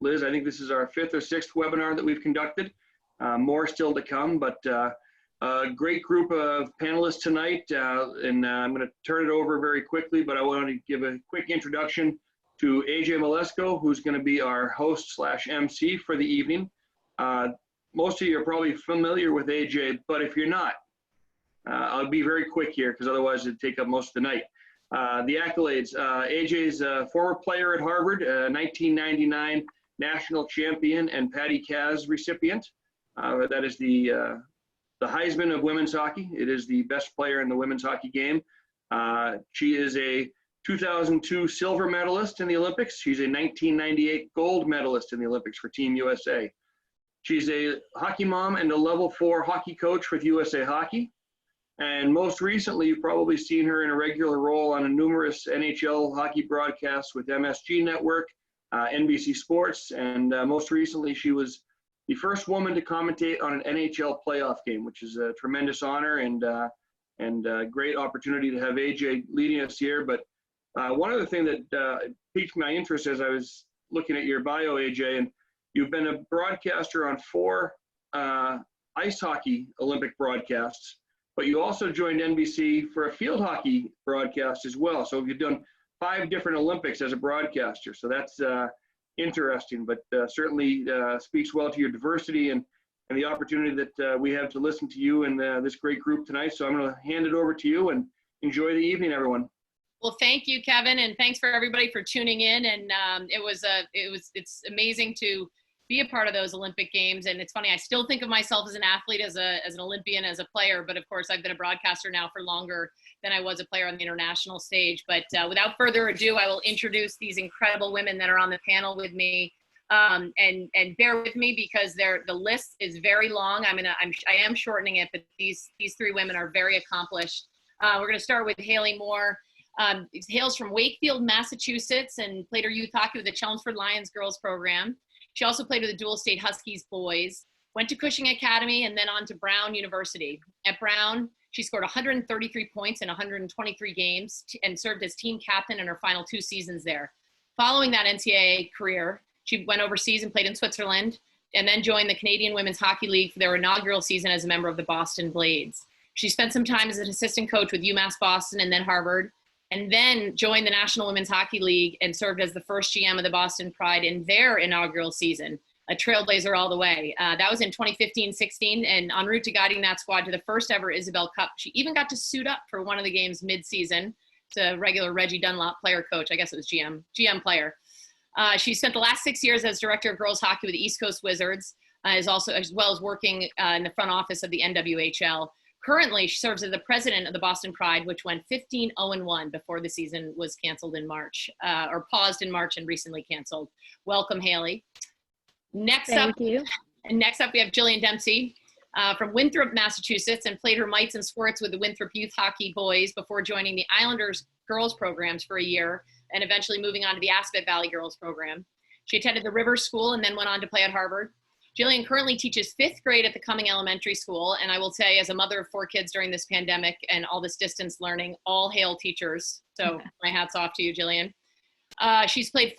Liz, I think this is our 5th or 6th webinar that we've conducted. More still to come, but a great group of panelists tonight, and I'm going to turn it over very quickly, but I want to give a quick introduction to Mleczko, who's going to be our host / MC for the evening. Most of you are probably familiar with AJ, but if you're not, I'll be very quick here because otherwise it'd take up most of the night. The accolades, AJ's a former player at Harvard, 1999 national champion and Patty Kaz recipient. That is the Heisman of women's hockey. It is the best player in the women's hockey game. She is a 2002 silver medalist in the Olympics. She's a 1998 gold medalist in the Olympics for Team USA. She's a hockey mom and a level 4 hockey coach with USA Hockey. And most recently, you've probably seen her in a regular role on a numerous NHL hockey broadcasts with MSG Network, NBC Sports, and most recently, she was the first woman to commentate on an NHL playoff game, which is a tremendous honor and a great opportunity to have AJ leading us here. But one other thing that piqued my interest as I was looking at your bio, AJ, and you've been a broadcaster on 4 ice hockey Olympic broadcasts, but you also joined NBC for a field hockey broadcast as well. So you've done 5 different Olympics as a broadcaster. So that's interesting, but certainly speaks well to your diversity and the opportunity that we have to listen to you and this great group tonight. So I'm going to hand it over to you and enjoy the evening, everyone. Well, thank you, Kevin, and thanks for everybody for tuning in. And it's amazing to be a part of those Olympic Games. And it's funny, I still think of myself as an athlete, as an Olympian, as a player. But of course, I've been a broadcaster now for longer than I was a player on the international stage. But without further ado, I will introduce these incredible women that are on the panel with me. And bear with me because the list is very long. I am shortening it, but these 3 women are very accomplished. We're going to start with Hayley Moore. Hails from Wakefield, Massachusetts, and played her youth hockey with the Chelmsford Lions girls program. She also played with the Dual State Huskies boys, went to Cushing Academy, and then on to Brown University. At Brown, she scored 133 points in 123 games and served as team captain in her final 2 seasons there. Following that NCAA career, she went overseas and played in Switzerland, and then joined the Canadian Women's Hockey League for their inaugural season as a member of the Boston Blades. She spent some time as an assistant coach with UMass Boston and then Harvard, and then joined the National Women's Hockey League and served as the first GM of the Boston Pride in their inaugural season, a trailblazer all the way. That was in 2015-16, and en route to guiding that squad to the first ever Isabel Cup. She even got to suit up for one of the games mid-season to regular Reggie Dunlop player coach. I guess it was GM player. She spent the last 6 years as director of girls hockey with the East Coast Wizards, as well as working in the front office of the NWHL. Currently, she serves as the president of the Boston Pride, which went 15-0-1 before the season was canceled in March, or paused in March and recently canceled. Welcome, Hayley. Next up, we have Jillian Dempsey from Winthrop, Massachusetts, and played her mites and squirts with the Winthrop youth hockey boys before joining the Islanders girls programs for a year and eventually moving on to the Aspet Valley girls program. She attended the Rivers School and then went on to play at Harvard. Jillian currently teaches 5th grade at the Cumming Elementary School, and I will say, as a mother of 4 kids during this pandemic and all this distance learning, all hail teachers. So my hat's off to you, Jillian. She's played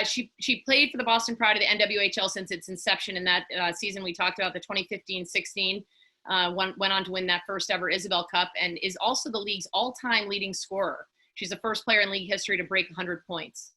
she played for the Boston Pride of the NWHL since its inception. In that season we talked about, the 2015-16, went on to win that first ever Isabel Cup, and is also the league's all-time leading scorer. She's the first player in league history to break 100 points.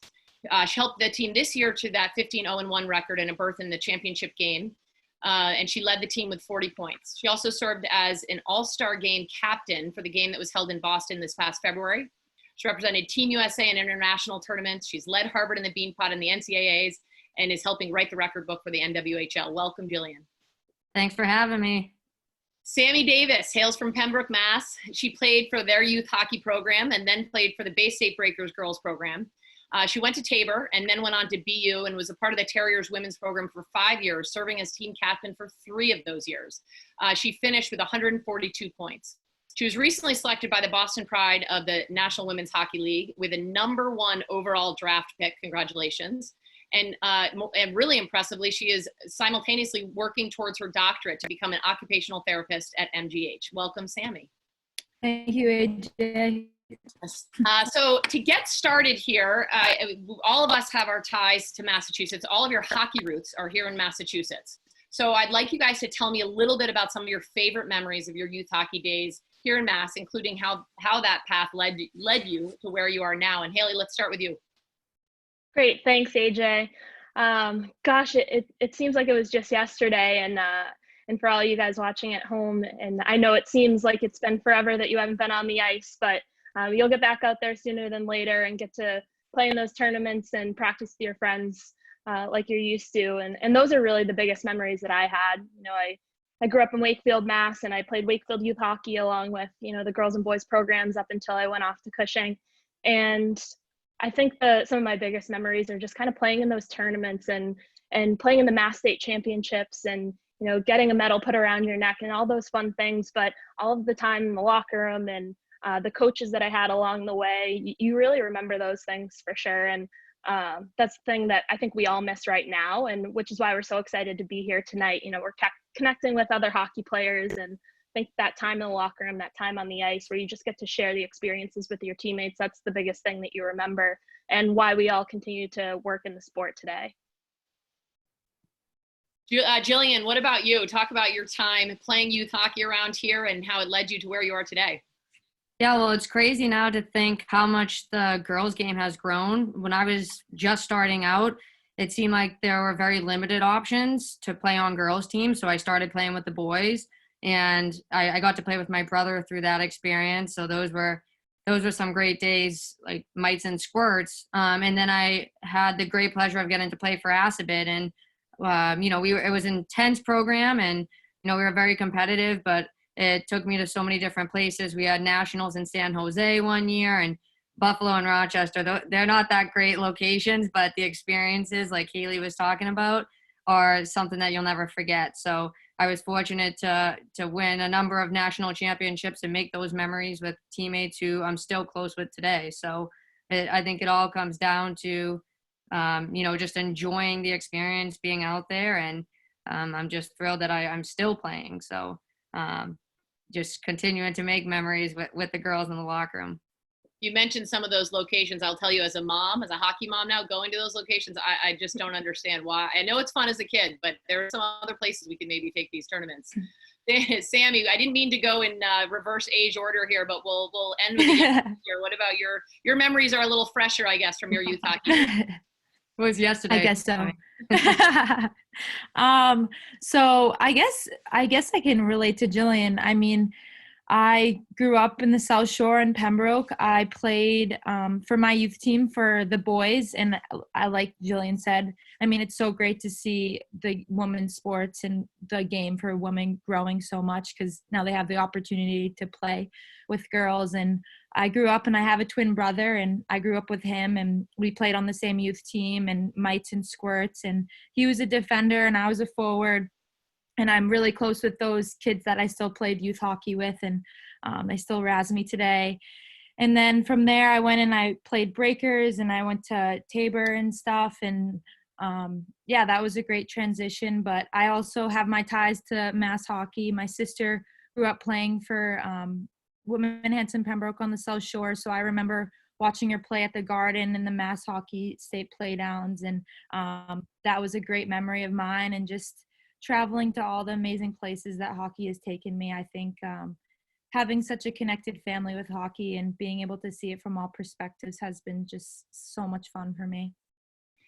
She helped the team this year to that 15-0-1 record and a berth in the championship game. And she led the team with 40 points. She also served as an all-star game captain for the game that was held in Boston this past February. She represented Team USA in international tournaments. She's led Harvard in the Beanpot and the NCAAs, and is helping write the record book for the NWHL. Welcome, Jillian. Thanks for having me. Sammy Davis hails from Pembroke, Mass. She played for their youth hockey program and then played for the Bay State Breakers girls program. She went to Tabor and then went on to BU and was a part of the Terriers women's program for 5 years, serving as team captain for 3 of those years. She finished with 142 points. She was recently selected by the Boston Pride of the National Women's Hockey League with a #1 overall draft pick. Congratulations. And really impressively, she is simultaneously working towards her doctorate to become an occupational therapist at MGH. Welcome, Sammy. Thank you, AJ. So to get started here, all of us have our ties to Massachusetts. All of your hockey roots are here in Massachusetts. So I'd like you guys to tell me a little bit about some of your favorite memories of your youth hockey days here in Mass, including how that path led you to where you are now. And Hayley, let's start with you. Great, thanks, AJ. Gosh, it seems like it was just yesterday, and for all you guys watching at home, and I know it seems like it's been forever that you haven't been on the ice, but you'll get back out there sooner than later and get to play in those tournaments and practice with your friends like you're used to. And those are really the biggest memories that I had. You know, I grew up in Wakefield, Mass, and I played Wakefield youth hockey along with, the girls and boys programs up until I went off to Cushing. And I think some of my biggest memories are just kind of playing in those tournaments and playing in the Mass State Championships and, getting a medal put around your neck and all those fun things. But all of the time in the locker room and the coaches that I had along the way, you really remember those things for sure. And that's the thing that I think we all miss right now, and which is why we're so excited to be here tonight. We're connecting with other hockey players, and I think that time in the locker room, that time on the ice where you just get to share the experiences with your teammates, that's the biggest thing that you remember and why we all continue to work in the sport today. Jillian, what about you? Talk about your time playing youth hockey around here and how it led you to where you are today. Yeah, well, it's crazy now to think how much the girls' game has grown. When I was just starting out, it seemed like there were very limited options to play on girls' teams, so I started playing with the boys, and I got to play with my brother through that experience. So those were some great days, like mites and squirts. And then I had the great pleasure of getting to play for Assabet, and it was an intense program, and we were very competitive, but it took me to so many different places. We had nationals in San Jose one year, and Buffalo and Rochester. They're not that great locations, but the experiences, like Hayley was talking about, are something that you'll never forget. So I was fortunate to win a number of national championships and make those memories with teammates who I'm still close with today. So I think it all comes down to just enjoying the experience, being out there, and I'm just thrilled that I'm still playing. So just continuing to make memories with the girls in the locker room. You mentioned some of those locations. I'll tell you, as a hockey mom now, going to those locations, I just don't understand why. I know it's fun as a kid, but there are some other places we can maybe take these tournaments. Sammy, I didn't mean to go in reverse age order here, but we'll end with you here. What about your memories are a little fresher, I guess, from your youth hockey? It was yesterday. I guess so. So I guess I can relate to Jillian. I mean, I grew up in the South Shore in Pembroke. I played for my youth team for the boys, and I, like Jillian said, I mean, it's so great to see the women's sports and the game for women growing so much, because now they have the opportunity to play with girls. And I grew up, and I have a twin brother, and I grew up with him, and we played on the same youth team and mites and squirts, and he was a defender and I was a forward. And I'm really close with those kids that I still played youth hockey with, and they still razz me today. And then from there, I went and I played breakers, and I went to Tabor and stuff. And that was a great transition. But I also have my ties to Mass hockey. My sister grew up playing for Women Hanson Pembroke on the South Shore, so I remember watching her play at the Garden and the Mass hockey state playdowns, and that was a great memory of mine. And just traveling to all the amazing places that hockey has taken me. I think having such a connected family with hockey and being able to see it from all perspectives has been just so much fun for me.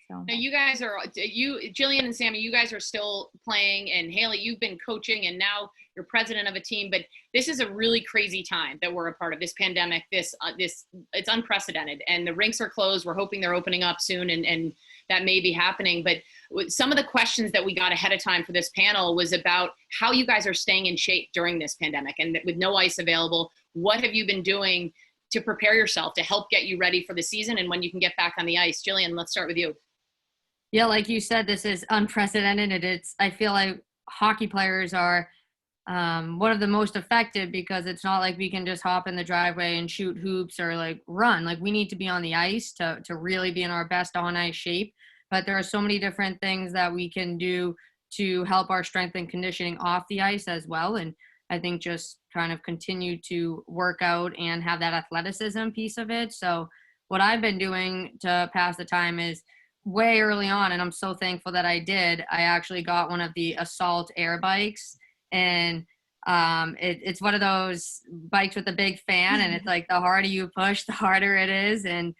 So. Now Jillian and Sammy, you guys are still playing, and Hayley, you've been coaching, and now you're president of a team, but this is a really crazy time that we're a part of, this pandemic. It's unprecedented, and the rinks are closed. We're hoping they're opening up soon, and that may be happening. But some of the questions that we got ahead of time for this panel was about how you guys are staying in shape during this pandemic, and with no ice available, what have you been doing to prepare yourself to help get you ready for the season and when you can get back on the ice? Jillian, let's start with you. Yeah, like you said, this is unprecedented. I feel like hockey players are one of the most affected, because it's not like we can just hop in the driveway and shoot hoops or like run. Like, we need to be on the ice to really be in our best on ice shape. But there are so many different things that we can do to help our strength and conditioning off the ice as well. And I think just kind of continue to work out and have that athleticism piece of it. So what I've been doing to pass the time is way early on, and I'm so thankful that I did. I actually got one of the Assault air bikes, and it's one of those bikes with a big fan, and it's like the harder you push, the harder it is. And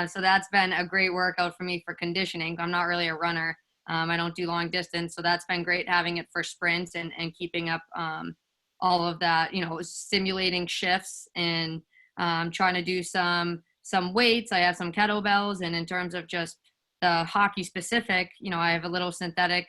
so that's been a great workout for me for conditioning. I'm not really a runner. I don't do long distance, so that's been great having it for sprints and keeping up all of that, simulating shifts and trying to do some weights. I have some kettlebells, and in terms of just the hockey specific, I have a little synthetic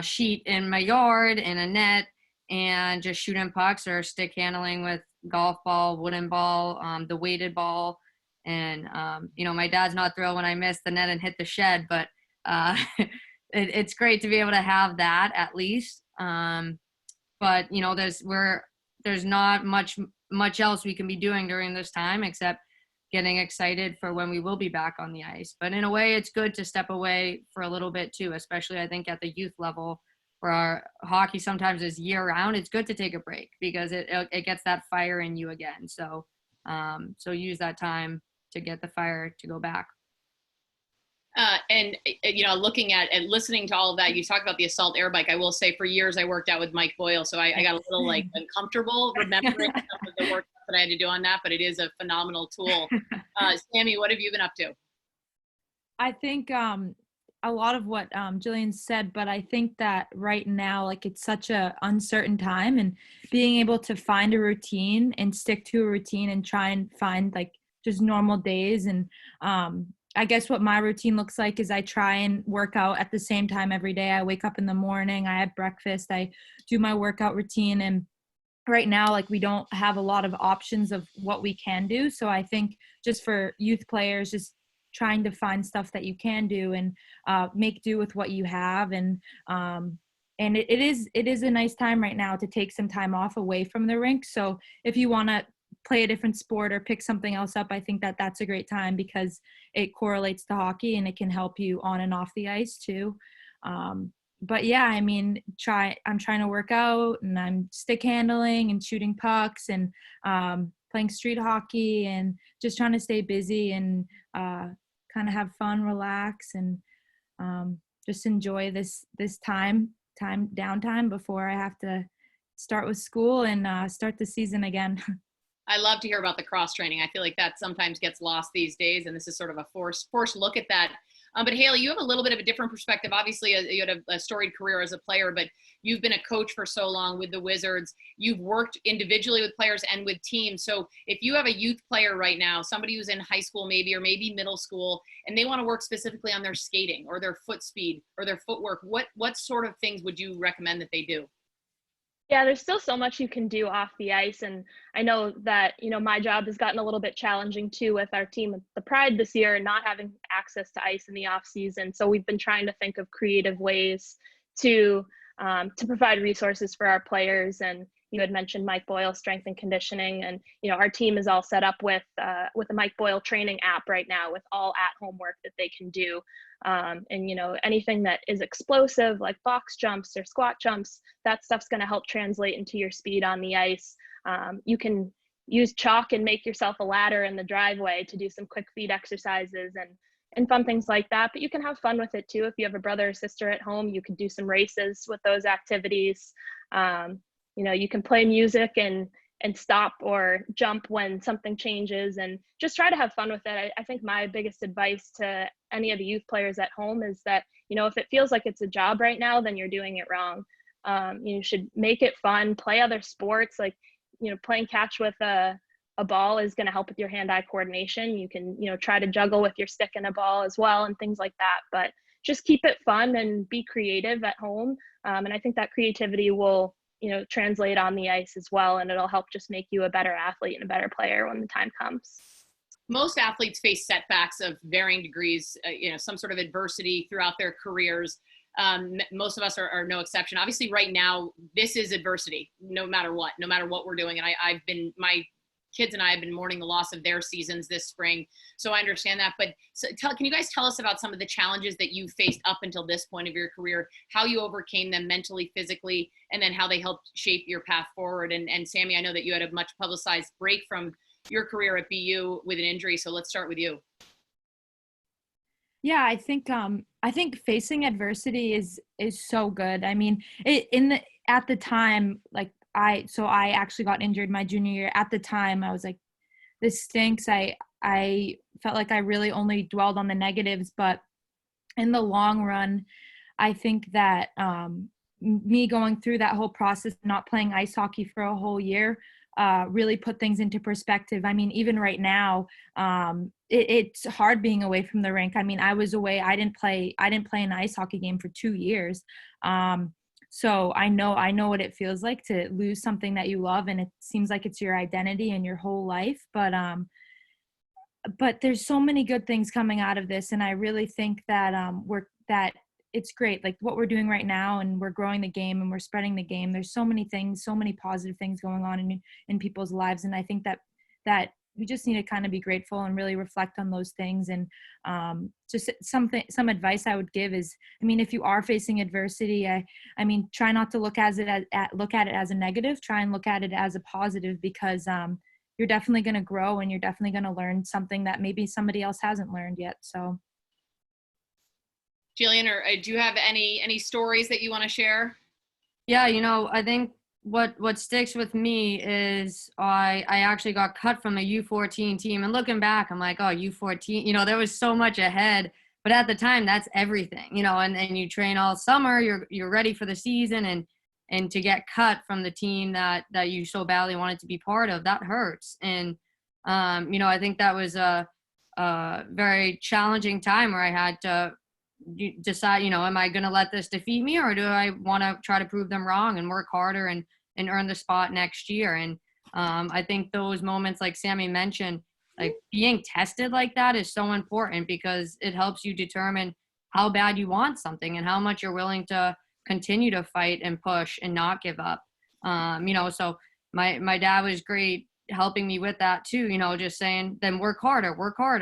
sheet in my yard and a net, and just shooting pucks or stick handling with golf ball, wooden ball, the weighted ball. And, my dad's not thrilled when I miss the net and hit the shed, but it's great to be able to have that at least. But, there's not much else we can be doing during this time except getting excited for when we will be back on the ice. But in a way, it's good to step away for a little bit too, especially I think at the youth level where our hockey sometimes is year round. It's good to take a break because it gets that fire in you again. So use that time to get the fire to go back. And looking at and listening to all of that, you talked about the Assault air bike. I will say for years I worked out with Mike Boyle, so I got a little uncomfortable remembering some of the work that I had to do on that, but it is a phenomenal tool. Sammy, what have you been up to? I think a lot of what Jillian said, but I think that right now, it's such a uncertain time, and being able to find a routine and stick to a routine and try and find just normal days. And I guess what my routine looks like is I try and work out at the same time every day. I wake up in the morning, I have breakfast, I do my workout routine. And right now, we don't have a lot of options of what we can do. So I think just for youth players, just trying to find stuff that you can do and make do with what you have. And it is a nice time right now to take some time off away from the rink. So if you want to play a different sport or pick something else up, I think that that's a great time because it correlates to hockey and it can help you on and off the ice too. But yeah, I'm trying to work out, and I'm stick handling and shooting pucks and playing street hockey and just trying to stay busy and kind of have fun, relax, and just enjoy this downtime before I have to start with school and start the season again. I love to hear about the cross training. I feel like that sometimes gets lost these days, and this is sort of a forced look at that. But Hayley, you have a little bit of a different perspective. Obviously, you had a storied career as a player, but you've been a coach for so long with the Wizards. You've worked individually with players and with teams. So if you have a youth player right now, somebody who's in high school maybe, or maybe middle school, and they want to work specifically on their skating or their foot speed or their footwork, what sort of things would you recommend that they do? Yeah, there's still so much you can do off the ice. And I know that, my job has gotten a little bit challenging too with our team at the Pride this year and not having access to ice in the off season. So we've been trying to think of creative ways to provide resources for our players. And you had mentioned Mike Boyle strength and conditioning, and our team is all set up with the Mike Boyle training app right now with all at-home work that they can do. And anything that is explosive like box jumps or squat jumps, that stuff's going to help translate into your speed on the ice. You can use chalk and make yourself a ladder in the driveway to do some quick feet exercises and fun things like that. But you can have fun with it too. If you have a brother or sister at home, you could do some races with those activities. You can play music and stop or jump when something changes, and just try to have fun with it. I think my biggest advice to any of the youth players at home is that, if it feels like it's a job right now, then you're doing it wrong. You should make it fun, play other sports. Playing catch with a ball is going to help with your hand-eye coordination. You can, try to juggle with your stick and a ball as well and things like that. But just keep it fun and be creative at home. And I think that creativity will translate on the ice as well, and it'll help just make you a better athlete and a better player when the time comes. Most athletes face setbacks of varying degrees, some sort of adversity throughout their careers. Most of us are no exception. Obviously right now, this is adversity, no matter what we're doing. And my kids and I have been mourning the loss of their seasons this spring. So I understand that. But can you guys tell us about some of the challenges that you faced up until this point of your career, how you overcame them mentally, physically, and then how they helped shape your path forward? And Sammy, I know that you had a much publicized break from your career at BU with an injury. So let's start with you. Yeah, I think facing adversity is so good. I mean, at the time, like I actually got injured my junior year. At the time, I was like, this stinks. I felt like I really only dwelled on the negatives, but in the long run, I think that me going through that whole process, not playing ice hockey for a whole year, really put things into perspective. I mean, even right now, it's hard being away from the rink. I mean, I was away. I didn't play an ice hockey game for 2 years. So I know what it feels like to lose something that you love, and it seems like it's your identity and your whole life. But there's so many good things coming out of this, and I really think that that it's great, like what we're doing right now, and we're growing the game and we're spreading the game. There's so many things, so many positive things going on in people's lives, and I think that we just need to kind of be grateful and really reflect on those things. And just some advice I would give is, I mean, if you are facing adversity, I mean, try not to look at it as a negative. Try and look at it as a positive, because you're definitely going to grow and you're definitely going to learn something that maybe somebody else hasn't learned yet. So. Jillian, or do you have any stories that you want to share? Yeah, I think what sticks with me is I actually got cut from a U14 team, and looking back, I'm like, oh, U14, there was so much ahead, but at the time, that's everything, and you train all summer, you're ready for the season, and to get cut from the team that you so badly wanted to be part of, that hurts. And I think that was a very challenging time where I had to decide, am I going to let this defeat me, or do I want to try to prove them wrong and work harder and earn the spot next year? And I think those moments, like Sammy mentioned, like being tested like that is so important, because it helps you determine how bad you want something and how much you're willing to continue to fight and push and not give up. So my dad was great helping me with that too, just saying, then work harder.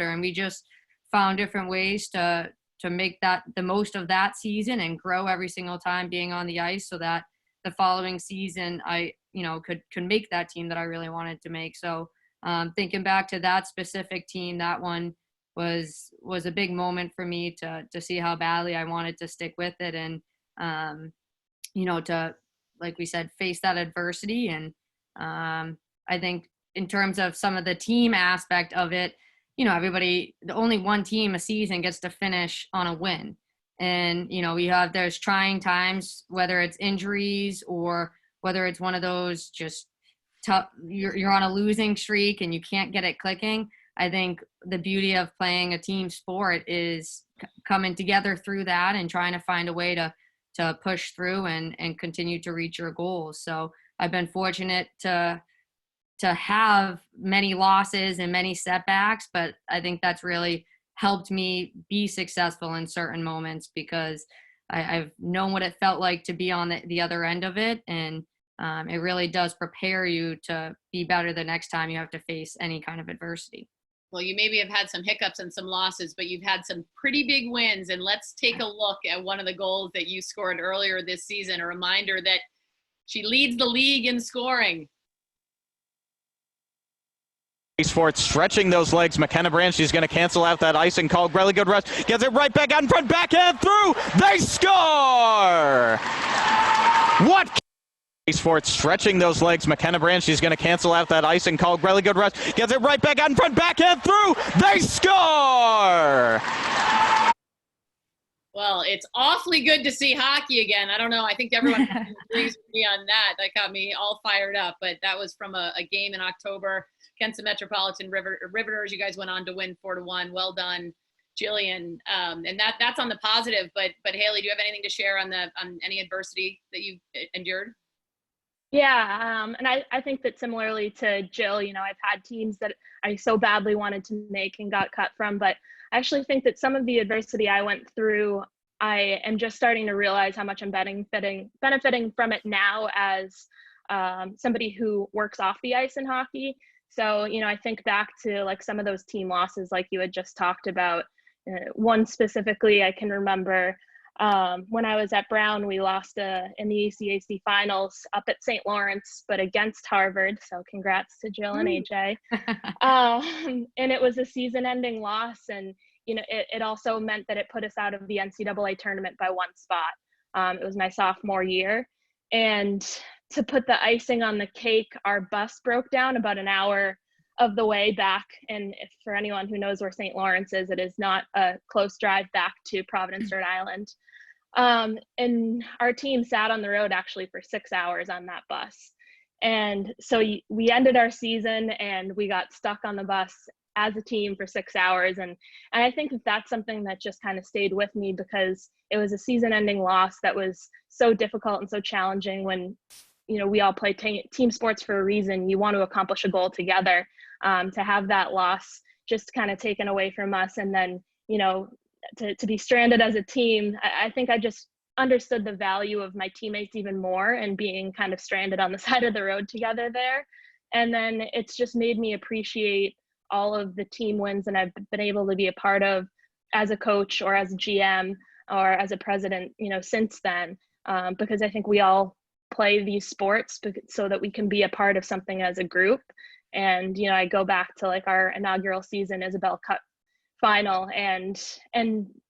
And we just found different ways to make that the most of that season and grow every single time being on the ice, so that the following season I, could make that team that I really wanted to make. So thinking back to that specific team, that one was a big moment for me to see how badly I wanted to stick with it, and to, like we said, face that adversity. And I think in terms of some of the team aspect of it, everybody, the only one team a season gets to finish on a win. And, there's trying times, whether it's injuries or whether it's one of those just tough, you're on a losing streak and you can't get it clicking. I think the beauty of playing a team sport is coming together through that and trying to find a way to push through and continue to reach your goals. So I've been fortunate to have many losses and many setbacks, but I think that's really helped me be successful in certain moments, because I've known what it felt like to be on the other end of it. And it really does prepare you to be better the next time you have to face any kind of adversity. Well, you maybe have had some hiccups and some losses, but you've had some pretty big wins. And let's take a look at one of the goals that you scored earlier this season, a reminder that she leads the league in scoring. For it, stretching those legs. McKenna Brand, she's going to cancel out that icing call. Really good rush. Gets it right back out in front. Backhand through. They score! What? For it, stretching those legs. McKenna Brand, she's going to cancel out that icing call. Really good rush. Gets it right back out in front. Backhand through. They score! Well, it's awfully good to see hockey again. I don't know. I think everyone agrees with me on that. That got me all fired up. But that was from a game in October against the Metropolitan Riveters. You guys went on to win 4-1. Well done, Jillian. And that's on the positive. But Hayley, do you have anything to share on any adversity that you've endured? Yeah, and I think that similarly to Jill, I've had teams that I so badly wanted to make and got cut from, but I actually think that some of the adversity I went through, I am just starting to realize how much I'm benefiting from it now as somebody who works off the ice in hockey. So, I think back to like some of those team losses, like you had just talked about. One specifically, I can remember when I was at Brown, we lost in the ACAC finals up at St. Lawrence, but against Harvard. So congrats to Jill and AJ. And it was a season-ending loss, and it also meant that it put us out of the NCAA tournament by one spot. It was my sophomore year, and to put the icing on the cake, our bus broke down about an hour of the way back. And if for anyone who knows where St. Lawrence is, it is not a close drive back to Providence, Rhode Island. And our team sat on the road actually for 6 hours on that bus. And so we ended our season and we got stuck on the bus as a team for 6 hours. And I think that's something that just kind of stayed with me, because it was a season-ending loss that was so difficult and so challenging. When we all play team sports for a reason. You want to accomplish a goal together. To have that loss just kind of taken away from us, and then to be stranded as a team, I think I just understood the value of my teammates even more, and being kind of stranded on the side of the road together there. And then it's just made me appreciate all of the team wins that I've been able to be a part of as a coach or as a GM or as a president, since then, because I think we all play these sports so that we can be a part of something as a group. And I go back to like our inaugural season Isabel Cup final, and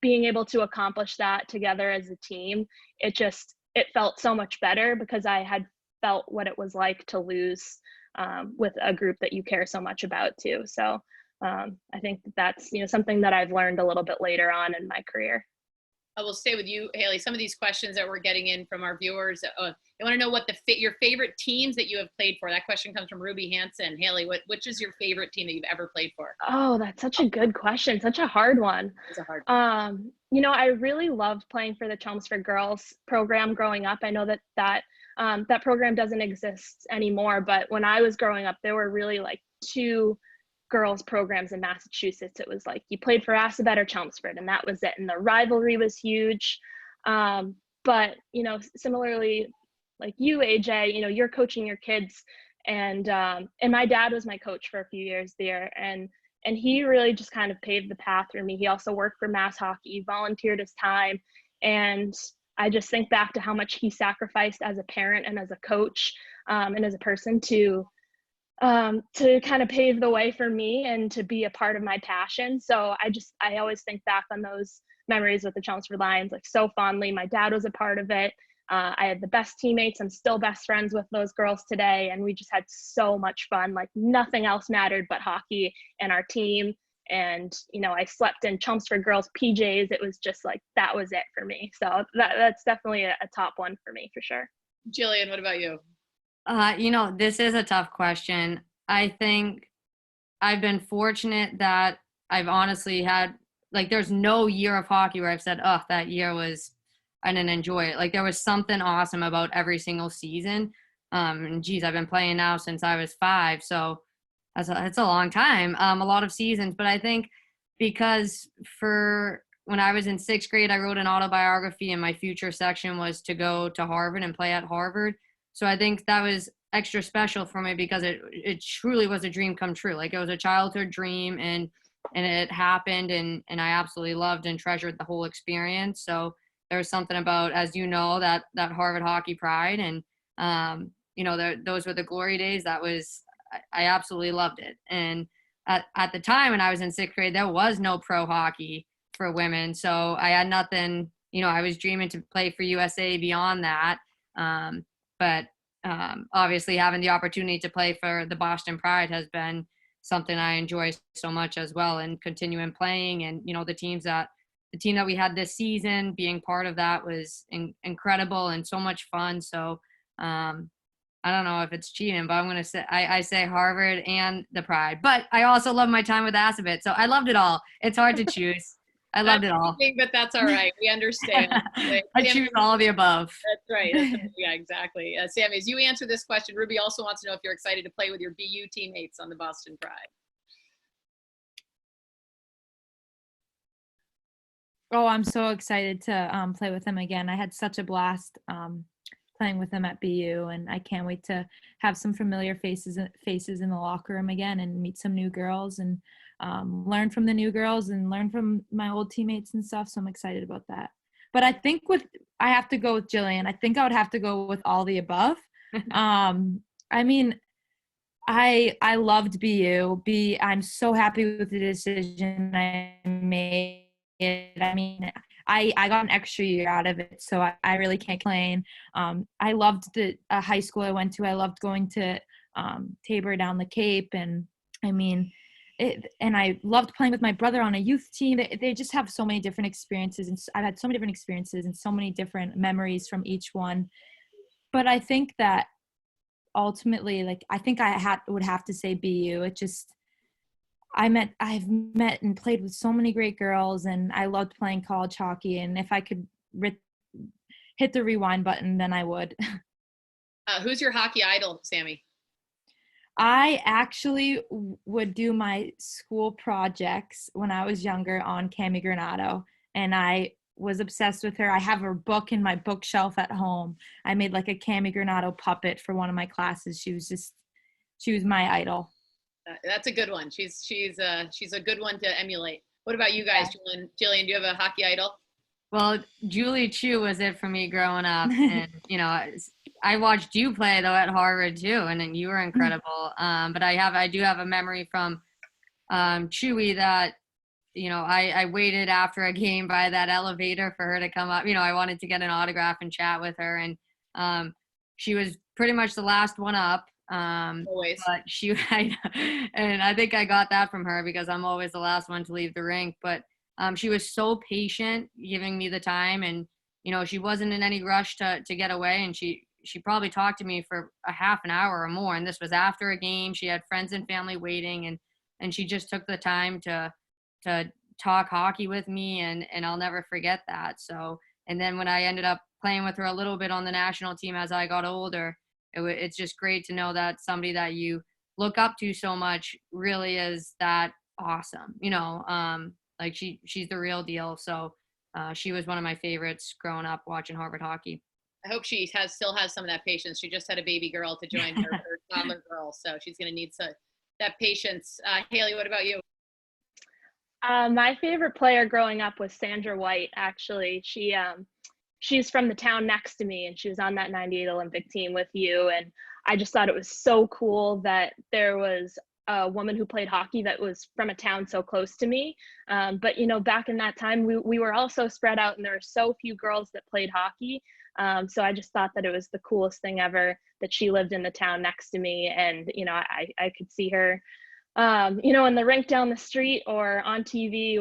being able to accomplish that together as a team, it felt so much better, because I had felt what it was like to lose with a group that you care so much about too. So I think that's something that I've learned a little bit later on in my career. I will stay with you, Hayley. Some of these questions that we're getting in from our viewers, they want to know what your favorite teams that you have played for. That question comes from Ruby Hansen. Hayley, which is your favorite team that you've ever played for? Oh, that's such a good question. Such a hard one. It's a hard one. I really loved playing for the Chelmsford girls program growing up. I know that program doesn't exist anymore, but when I was growing up, there were really like two girls programs in Massachusetts. It was like you played for Assabet or Chelmsford, and that was it. And the rivalry was huge. But similarly, like you, AJ, you're coaching your kids, and my dad was my coach for a few years there, and he really just kind of paved the path for me. He also worked for Mass Hockey, volunteered his time, and I just think back to how much he sacrificed as a parent and as a coach, and as a person to kind of pave the way for me and to be a part of my passion. So I always think back on those memories with the Chelmsford Lions like so fondly. My dad was a part of it. I had the best teammates. I'm still best friends with those girls today. And we just had so much fun. Like nothing else mattered but hockey and our team. And, I slept in Chelmsford girls PJs. It was just like, that was it for me. So that's definitely a top one for me for sure. Jillian, what about you? This is a tough question. I think I've been fortunate that I've honestly had, like, there's no year of hockey where I've said, oh, that year I didn't enjoy it. Like, there was something awesome about every single season. And geez, I've been playing now since I was 5. So that's a long time, a lot of seasons. But I think because when I was in 6th grade, I wrote an autobiography, and my future section was to go to Harvard and play at Harvard. So I think that was extra special for me, because it truly was a dream come true. Like, it was a childhood dream, and it happened, and I absolutely loved and treasured the whole experience. So there was something about, as you know, that Harvard hockey pride, and those were the glory days. I absolutely loved it. And at the time when I was in 6th grade, there was no pro hockey for women, so I had nothing. I was dreaming to play for USA beyond that. But obviously having the opportunity to play for the Boston Pride has been something I enjoy so much as well, and continuing playing. And, the team that we had this season, being part of that was incredible and so much fun. So I don't know if it's cheating, but I'm going to say, I say Harvard and the Pride, but I also love my time with Assabet. So I loved it all. It's hard to choose. I loved it all. But that's all right. We understand. I choose all of the above. That's right. Yeah, exactly. Sammy, as you answer this question, Ruby also wants to know if you're excited to play with your BU teammates on the Boston Pride. Oh, I'm so excited to play with them again. I had such a blast playing with them at BU, and I can't wait to have some familiar faces in the locker room again and meet some new girls and learn from the new girls and learn from my old teammates and stuff. So I'm excited about that. But I think I have to go with Jillian. I think I would have to go with all the above. I mean, I loved BU. I'm so happy with the decision I made. I mean, I got an extra year out of it, so I really can't complain. I loved the high school I went to. I loved going to Tabor down the Cape, and I mean, and I loved playing with my brother on a youth team. They just have so many different experiences, and I've had so many different experiences and so many different memories from each one. But I think that ultimately, like, I think I would have to say BU. It just, I've met and played with so many great girls, and I loved playing college hockey. And if I could hit the rewind button, then I would. Who's your hockey idol, Sammy? I actually would do my school projects when I was younger on Cami Granato, and I was obsessed with her. I have her book in my bookshelf at home. I made like a Cami Granato puppet for one of my classes. She was my idol. That's a good one. She's a good one to emulate. What about you guys, yeah. Jillian, do you have a hockey idol? Well, Julie Chu was it for me growing up, and I watched you play though at Harvard too, and you were incredible. But I do have a memory from Chewy that I waited after a game by that elevator for her to come up. I wanted to get an autograph and chat with her, and she was pretty much the last one up. Always. But and I think I got that from her because I'm always the last one to leave the rink. But she was so patient, giving me the time, and she wasn't in any rush to get away, and she probably talked to me for a half an hour or more, and this was after a game. She had friends and family waiting, and she just took the time to talk hockey with me, and I'll never forget that. So, and then when I ended up playing with her a little bit on the national team as I got older, it's just great to know that somebody that you look up to so much really is that awesome. Like she's the real deal. So she was one of my favorites growing up watching Harvard hockey. I hope she still has some of that patience. She just had a baby girl to join her toddler girl, so she's going to need that patience. Hayley, what about you? My favorite player growing up was Sandra White, actually. She's from the town next to me, and she was on that 98 Olympic team with you. And I just thought it was so cool that there was a woman who played hockey that was from a town so close to me. But, back in that time, we were all so spread out, and there were so few girls that played hockey. So I just thought that it was the coolest thing ever that she lived in the town next to me. And, I could see her in the rink down the street or on TV,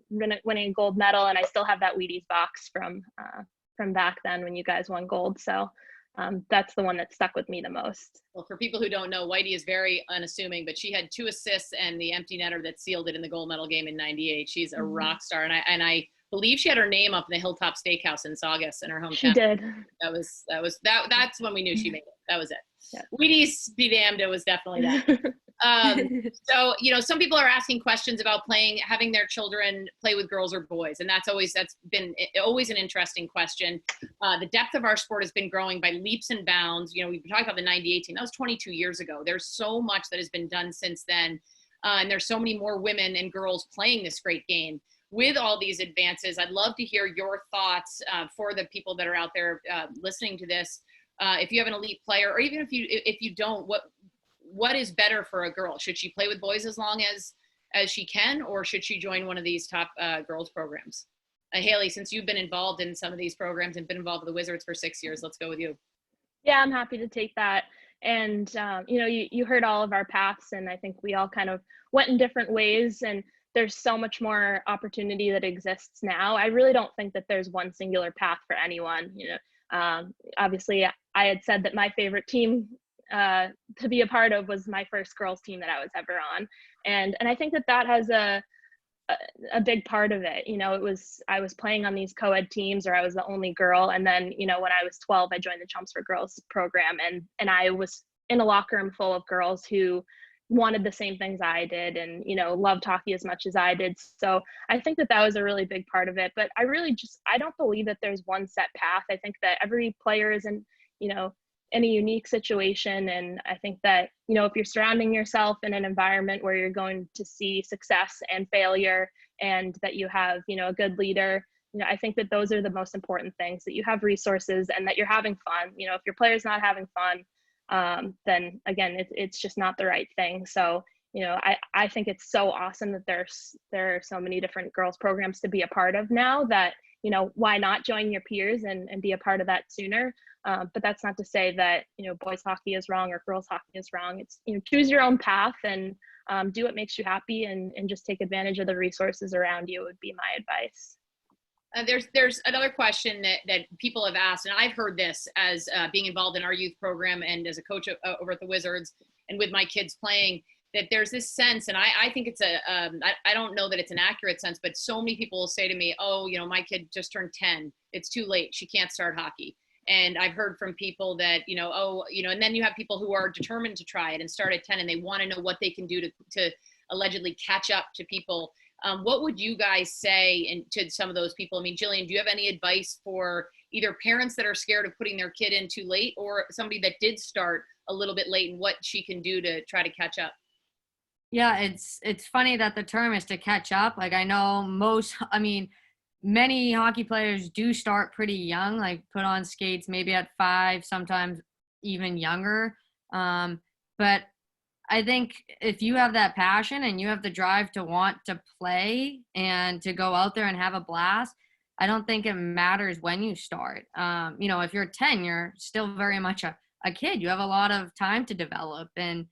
winning a gold medal. And I still have that Wheaties box from back then when you guys won gold. So that's the one that stuck with me the most. Well, for people who don't know, Whitey is very unassuming, but she had 2 assists and the empty netter that sealed it in the gold medal game in '98. She's a rock star. And I believe she had her name up in the Hilltop Steakhouse in Saugus in her hometown. She did. That's when we knew she made it. That was it. Yeah. Wheaties be damned, it was definitely that. So, some people are asking questions about having their children play with girls or boys. And that's been always an interesting question. The depth of our sport has been growing by leaps and bounds. We've been talking about the 98 team. That was 22 years ago. There's so much that has been done since then. And there's so many more women and girls playing this great game. With all these advances, I'd love to hear your thoughts for the people that are out there listening to this. If you have an elite player, or even if you don't, what is better for a girl? Should she play with boys as long as she can, or should she join one of these top girls programs? Hayley, since you've been involved in some of these programs and been involved with the Wizards for 6 years, let's go with you. Yeah, I'm happy to take that. And, you heard all of our paths, and I think we all kind of went in different ways, and there's so much more opportunity that exists now. I really don't think that there's one singular path for anyone. Obviously I had said that my favorite team to be a part of was my first girls team that I was ever on. And I think that has a big part of it. I was playing on these co-ed teams, or I was the only girl. And then, when I was 12, I joined the Chumps for Girls program, and I was in a locker room full of girls who wanted the same things I did, and loved hockey as much as I did. So I think that was a really big part of it. But I don't believe that there's one set path. I think that every player is any unique situation. And I think that, if you're surrounding yourself in an environment where you're going to see success and failure, and that you have, a good leader, I think that those are the most important things, that you have resources and that you're having fun. If your player's not having fun, then again, it's just not the right thing. So, I think it's so awesome that there are so many different girls programs to be a part of now, that, why not join your peers and be a part of that sooner? But that's not to say that, boys hockey is wrong or girls hockey is wrong. It's, choose your own path and do what makes you happy, and just take advantage of the resources around you would be my advice. There's another question that people have asked, and I've heard this as being involved in our youth program and as a coach over at the Wizards and with my kids playing, that there's this sense, and I think it's I don't know that it's an accurate sense, but so many people will say to me, oh, my kid just turned 10. It's too late. She can't start hockey. And I've heard from people that, and then you have people who are determined to try it and start at 10, and they want to know what they can do to allegedly catch up to people. What would you guys say to some of those people? I mean, Jillian, do you have any advice for either parents that are scared of putting their kid in too late, or somebody that did start a little bit late, and what she can do to try to catch up? Yeah, it's funny that the term is to catch up. Like, I know many hockey players do start pretty young, like put on skates maybe at 5, sometimes even younger. But I think if you have that passion and you have the drive to want to play and to go out there and have a blast, I don't think it matters when you start. If you're 10, you're still very much a kid. You have a lot of time to develop. And,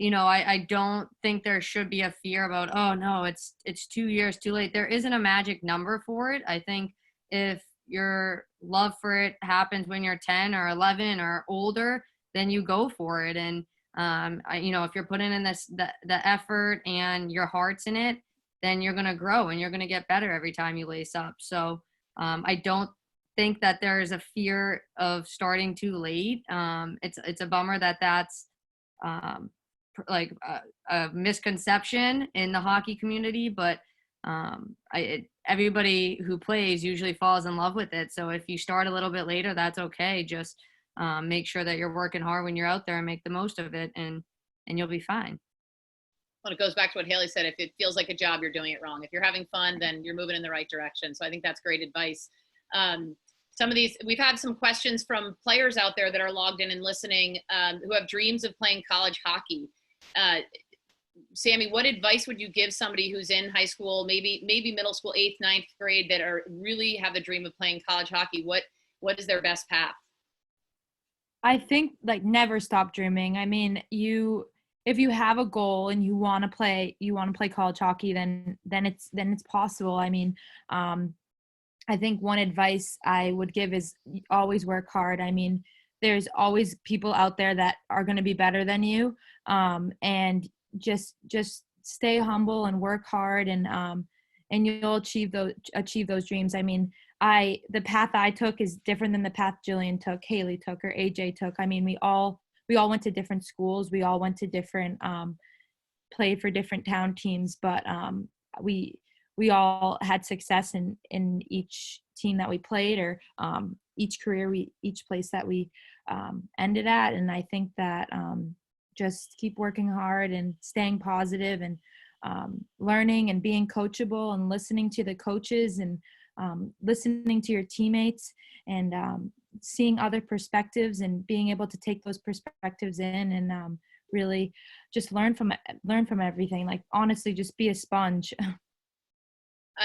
I don't think there should be a fear about, oh no, it's 2 years too late. There isn't a magic number for it. I think if your love for it happens when you're 10 or 11 or older, then you go for it. And, if you're putting in the effort and your heart's in it, then you're going to grow and you're going to get better every time you lace up. So I don't think that there is a fear of starting too late. It's a bummer that that's like a misconception in the hockey community, but everybody who plays usually falls in love with it. So if you start a little bit later, that's okay. Just make sure that you're working hard when you're out there and make the most of it, and you'll be fine. Well, it goes back to what Hayley said. If it feels like a job, you're doing it wrong. If you're having fun, then you're moving in the right direction. So I think that's great advice. Some of these, we've had some questions from players out there that are logged in and listening, who have dreams of playing college hockey. Sammy, what advice would you give somebody who's in high school, maybe middle school, 8th, 9th grade, that are really have the dream of playing college hockey? What is their best path? I think never stop dreaming. I mean, if you have a goal and you want to play college hockey, then it's possible. I mean, I think one advice I would give is always work hard. I mean, there's always people out there that are going to be better than you, and just stay humble and work hard, and you'll achieve those dreams. I mean, the path I took is different than the path Jillian took, Hayley took, or AJ took. I mean, we all went to different schools. We all went to different, played for different town teams, but we all had success in each team that we played, or each place that we ended at. And I think that just keep working hard and staying positive, and learning and being coachable, and listening to the coaches, and listening to your teammates, and seeing other perspectives, and being able to take those perspectives in, and really just learn from everything. Like, honestly, just be a sponge.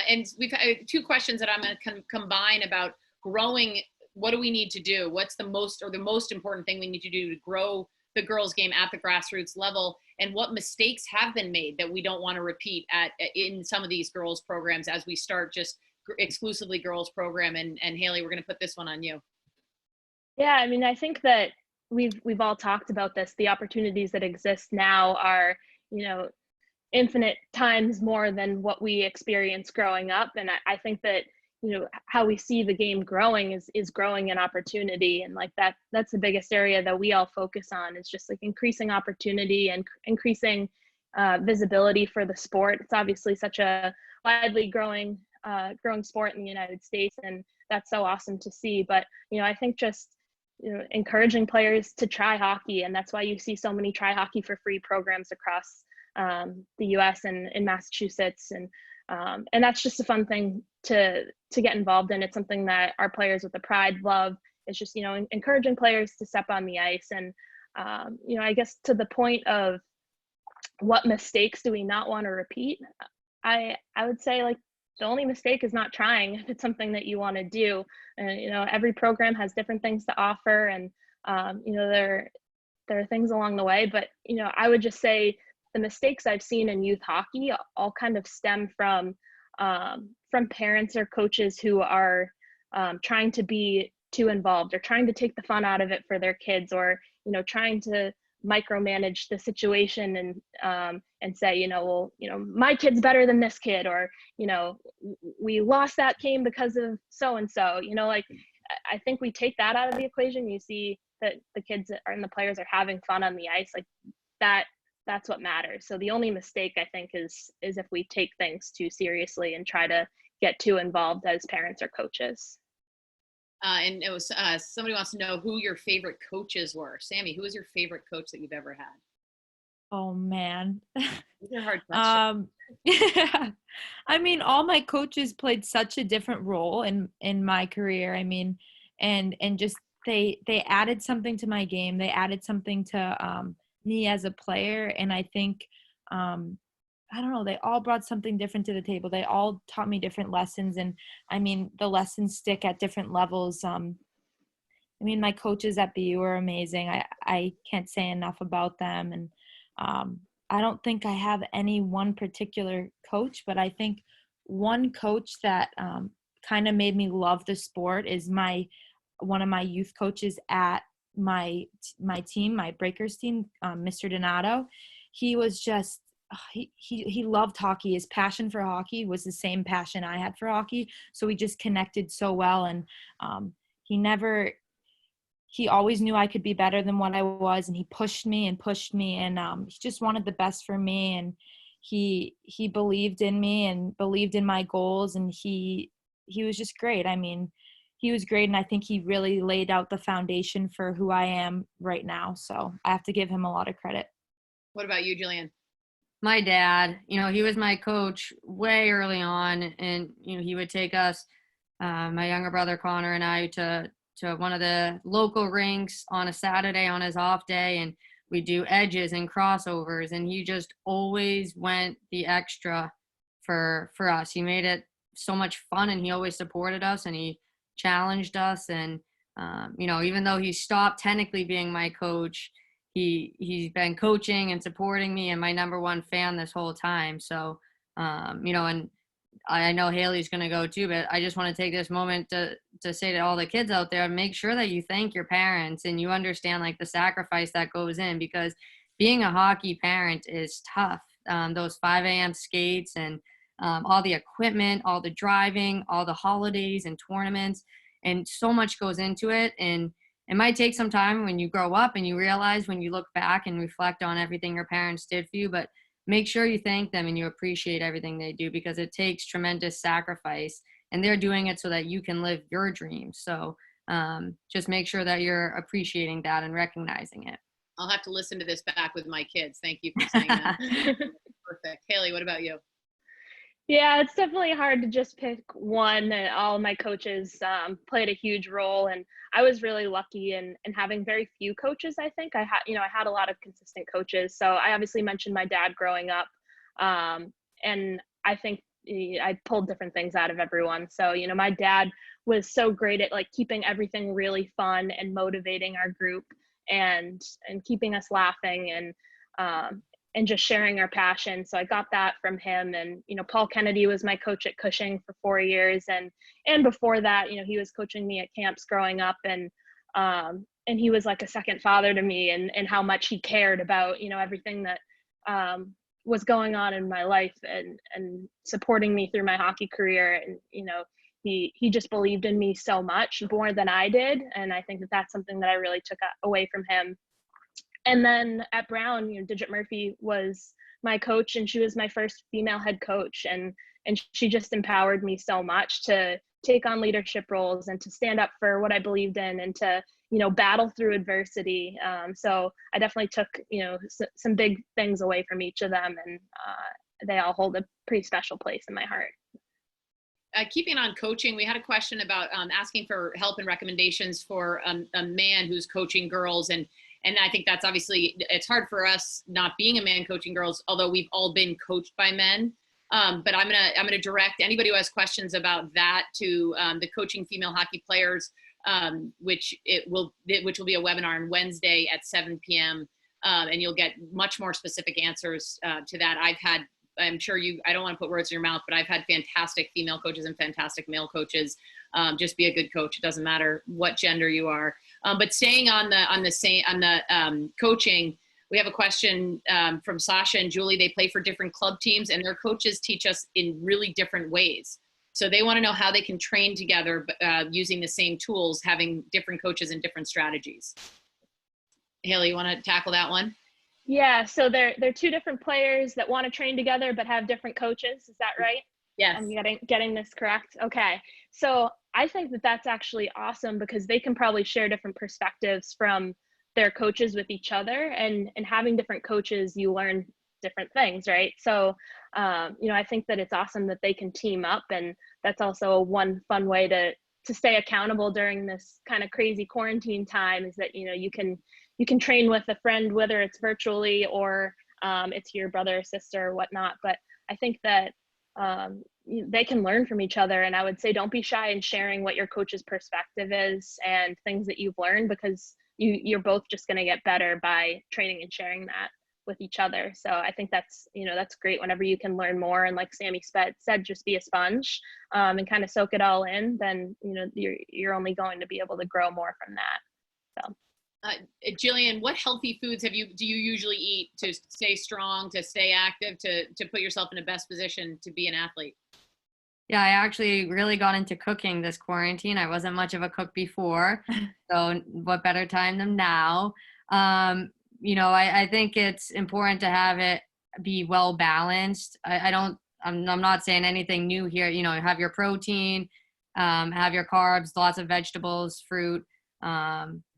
And we've had 2 questions that I'm going to combine about growing. What do we need to do? What's the most important thing we need to do to grow the girls' game at the grassroots level? And what mistakes have been made that we don't want to repeat in some of these girls' programs as we start just exclusively girls program? And Hayley, we're going to put this one on you. Yeah, I mean, I think that we've all talked about this. The opportunities that exist now are, infinite times more than what we experienced growing up. And I think that, how we see the game growing is growing in opportunity. And that's the biggest area that we all focus on, is just increasing opportunity and increasing visibility for the sport. It's obviously such a widely growing sport in the United States, and that's so awesome to see. But, I think just encouraging players to try hockey. And that's why you see so many try hockey for free programs across the US and in Massachusetts. And that's just a fun thing to get involved in. It's something that our players with the Pride love. It's just, encouraging players to step on the ice. And, I guess to the point of what mistakes do we not want to repeat? I would say, like, the only mistake is not trying if it's something that you want to do. And, every program has different things to offer. And, there are things along the way. But, I would just say the mistakes I've seen in youth hockey all kind of stem from parents or coaches who are trying to be too involved or trying to take the fun out of it for their kids, or, trying to micromanage the situation and say, my kid's better than this kid, or, we lost that game because of so-and-so, like, I think we take that out of the equation. You see that the kids and the players are having fun on the ice, like that's what matters. So the only mistake, I think, is if we take things too seriously and try to get too involved as parents or coaches. And it was somebody wants to know who your favorite coaches were. Sammy, who was your favorite coach that you've ever had? Oh man. These are hard questions. Yeah. I mean, all my coaches played such a different role in my career. I mean, and just they added something to my game. They added something to me as a player. And I think I don't know, they all brought something different to the table. They all taught me different lessons. And I mean, the lessons stick at different levels. I mean, my coaches at BU are amazing. I can't say enough about them. And I don't think I have any one particular coach, but I think one coach that kind of made me love the sport is one of my youth coaches at my team, my Breakers team, Mr. Donato. He was just, he loved hockey. His passion for hockey was the same passion I had for hockey. So we just connected so well. And he always knew I could be better than what I was. And he pushed me. And he just wanted the best for me. And he believed in me and believed in my goals. And he was just great. I mean, he was great. And I think he really laid out the foundation for who I am right now. So I have to give him a lot of credit. What about you, Jillian? My dad, he was my coach way early on, and he would take us, my younger brother Connor and I, to one of the local rinks on a Saturday on his off day, and we do edges and crossovers, and he just always went the extra for us. He made it so much fun, and he always supported us, and he challenged us, and even though he stopped technically being my coach, he's been coaching and supporting me and my number one fan this whole time. So, and I know Hayley's going to go too, but I just want to take this moment to say to all the kids out there, make sure that you thank your parents and you understand like the sacrifice that goes in, because being a hockey parent is tough. Those 5 a.m. skates and all the equipment, all the driving, all the holidays and tournaments, and so much goes into it. And it might take some time when you grow up and you realize when you look back and reflect on everything your parents did for you, but make sure you thank them and you appreciate everything they do, because it takes tremendous sacrifice and they're doing it so that you can live your dreams. So just make sure that you're appreciating that and recognizing it. I'll have to listen to this back with my kids. Thank you for saying that. Perfect. Hayley, what about you? Yeah, it's definitely hard to just pick one. All of my coaches played a huge role, and I was really lucky in having very few coaches. I think I had a lot of consistent coaches. So I obviously mentioned my dad growing up, and I think I pulled different things out of everyone. So my dad was so great at like keeping everything really fun and motivating our group, and keeping us laughing and just sharing our passion. So I got that from him. And, Paul Kennedy was my coach at Cushing for 4 years. And before that, he was coaching me at camps growing up. And he was like a second father to me, and how much he cared about, everything that was going on in my life and supporting me through my hockey career. And, he just believed in me so much more than I did. And I think that that's something that I really took away from him. And then at Brown, Digit Murphy was my coach, and she was my first female head coach. And she just empowered me so much to take on leadership roles and to stand up for what I believed in and to, you know, battle through adversity. So I definitely took, you know, some big things away from each of them, and they all hold a pretty special place in my heart. Keeping on coaching, we had a question about asking for help and recommendations for a man who's coaching girls, and I think that's obviously, it's hard for us not being a man coaching girls, although we've all been coached by men. But I'm gonna direct anybody who has questions about that to the Coaching Female Hockey Players, which will be a webinar on Wednesday at 7 p.m. And you'll get much more specific answers to that. I'm sure I don't want to put words in your mouth, but I've had fantastic female coaches and fantastic male coaches. Just be a good coach. It doesn't matter what gender you are. But staying on the coaching, we have a question from Sasha and Julie. They play for different club teams, and their coaches teach us in really different ways. So they want to know how they can train together using the same tools, having different coaches and different strategies. Hayley, you want to tackle that one? Yeah, so they're two different players that want to train together but have different coaches. Is that right? Yes. I'm getting this correct? Okay. So I think that that's actually awesome because they can probably share different perspectives from their coaches with each other, and having different coaches, you learn different things, right? So, you know, I think that it's awesome that they can team up, and that's also one fun way to stay accountable during this kind of crazy quarantine time, is that, you know, you can train with a friend, whether it's virtually or it's your brother or sister or whatnot. But I think that they can learn from each other. And I would say don't be shy in sharing what your coach's perspective is and things that you've learned, because you're both just going to get better by training and sharing that with each other. So I think that's, you know, that's great whenever you can learn more. And like Sammy said, just be a sponge and kind of soak it all in. Then, you know, you're only going to be able to grow more from that. So. Jillian, what healthy foods do you usually eat to stay strong, to stay active, to put yourself in the best position to be an athlete? Yeah, I actually really got into cooking this quarantine. I wasn't much of a cook before, so what better time than now? You know, I think it's important to have it be well balanced. I'm not saying anything new here. You know, have your protein, have your carbs, lots of vegetables, fruit.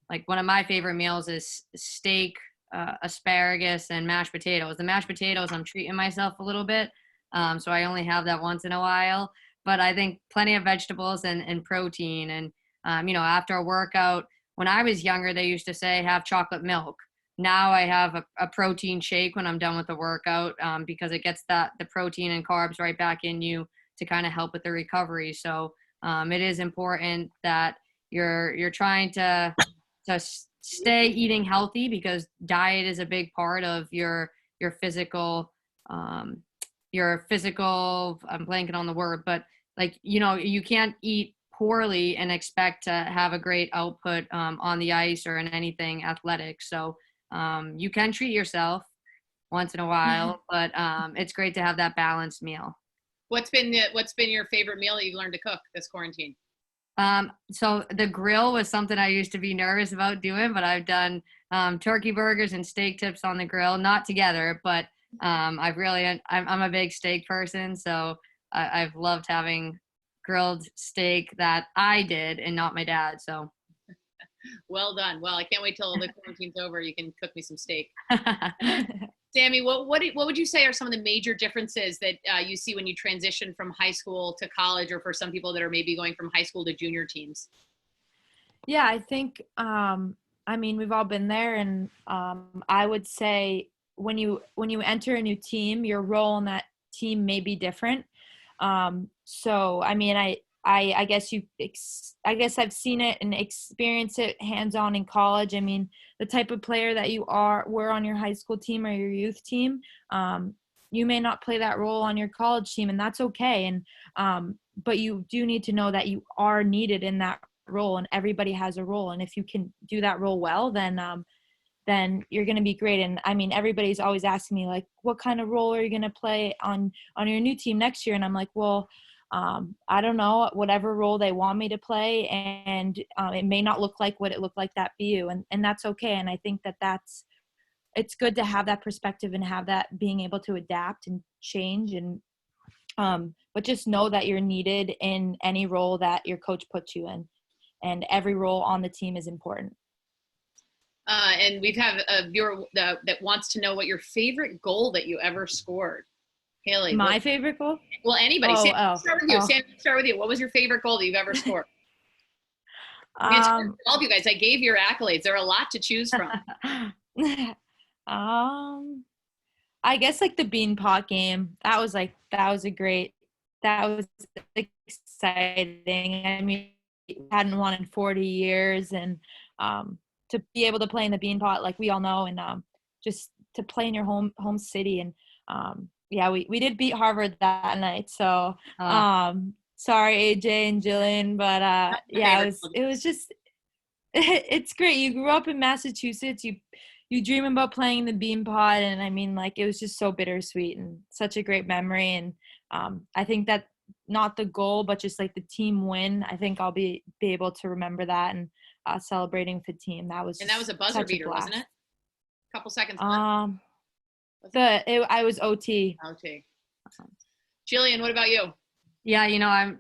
Like one of my favorite meals is steak, asparagus, and mashed potatoes. The mashed potatoes, I'm treating myself a little bit. So I only have that once in a while, but I think plenty of vegetables and protein. And, you know, after a workout, when I was younger, they used to say have chocolate milk. Now I have a protein shake when I'm done with the workout because it gets the protein and carbs right back in you to kind of help with the recovery. So it is important that you're trying to stay eating healthy, because diet is a big part of your physical, I'm blanking on the word, but like, you know, you can't eat poorly and expect to have a great output on the ice or in anything athletic. So you can treat yourself once in a while, but it's great to have that balanced meal. What's been your favorite meal that you've learned to cook this quarantine? So the grill was something I used to be nervous about doing, but I've done turkey burgers and steak tips on the grill, not together, but I'm a big steak person, so I've loved having grilled steak that I did and not my dad. So well done. Well, I can't wait till the quarantine's over. You can cook me some steak. Sammy, what would you say are some of the major differences that you see when you transition from high school to college, or for some people that are maybe going from high school to junior teams? Yeah, I think, I mean, we've all been there, and I would say when you enter a new team, your role in that team may be different. So, I mean, I guess I've seen it and experienced it hands-on in college. I mean, the type of player that you were on your high school team or your youth team, you may not play that role on your college team, and that's okay. And but you do need to know that you are needed in that role, and everybody has a role. And if you can do that role well, then you're going to be great. And I mean, everybody's always asking me, like, what kind of role are you going to play on your new team next year? And I'm like, well, I don't know, whatever role they want me to play. And it may not look like what it looked like that BU, and that's okay. And I think it's good to have that perspective and have that being able to adapt and change. And But just know that you're needed in any role that your coach puts you in, and every role on the team is important. And we've have a viewer that wants to know what your favorite goal that you ever scored. Hayley. My favorite goal? Well, anybody. Oh, Sam, oh, start with you. oh. Sam, start with you. What was your favorite goal that you've ever scored? I mean, it's hard for all of you guys. I gave your accolades. There are a lot to choose from. I guess like the bean pot game. That was exciting. I mean, we hadn't won in 40 years, and to be able to play in the bean pot, like we all know, and just to play in your home city, and yeah, we did beat Harvard that night. So sorry AJ and Jillian, but yeah, it was just it's great. You grew up in Massachusetts. You dream about playing the bean pot, and I mean, like, it was just so bittersweet and such a great memory. And I think that not the goal, but just like the team win, I think I'll be able to remember that and celebrating with the team. That was a buzzer beater, wasn't it? A couple seconds left. I was OT. OT. Jillian, what about you? Yeah,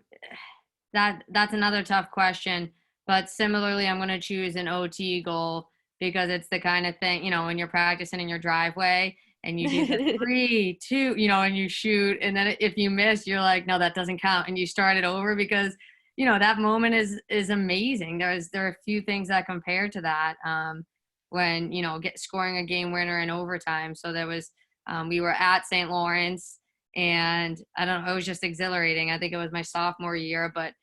that's another tough question, but similarly, I'm going to choose an OT goal, because it's the kind of thing, when you're practicing in your driveway and you do the 3, 2, and you shoot, and then if you miss, you're like, no, that doesn't count, and you start it over, because that moment is amazing. There are a few things that compare to that, when scoring a game winner in overtime. So there was we were at St. Lawrence, and I don't know, it was just exhilarating. I think it was my sophomore year, but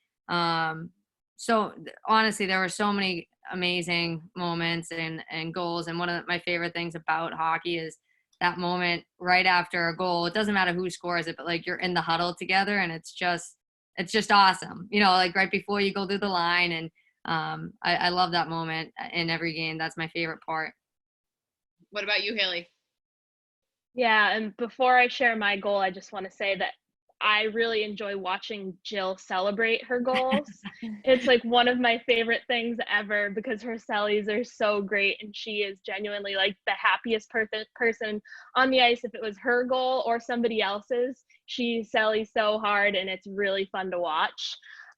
so honestly, there were so many amazing moments and goals. And one of my favorite things about hockey is that moment right after a goal. It doesn't matter who scores it, but like you're in the huddle together, and it's just awesome. Like right before you go through the line, and I love that moment in every game. That's my favorite part. What about you, Hayley? Yeah, and before I share my goal, I just want to say that I really enjoy watching Jill celebrate her goals. It's like one of my favorite things ever, because her sellies are so great, and she is genuinely like the happiest person on the ice. If it was her goal or somebody else's, she sellies so hard, and it's really fun to watch.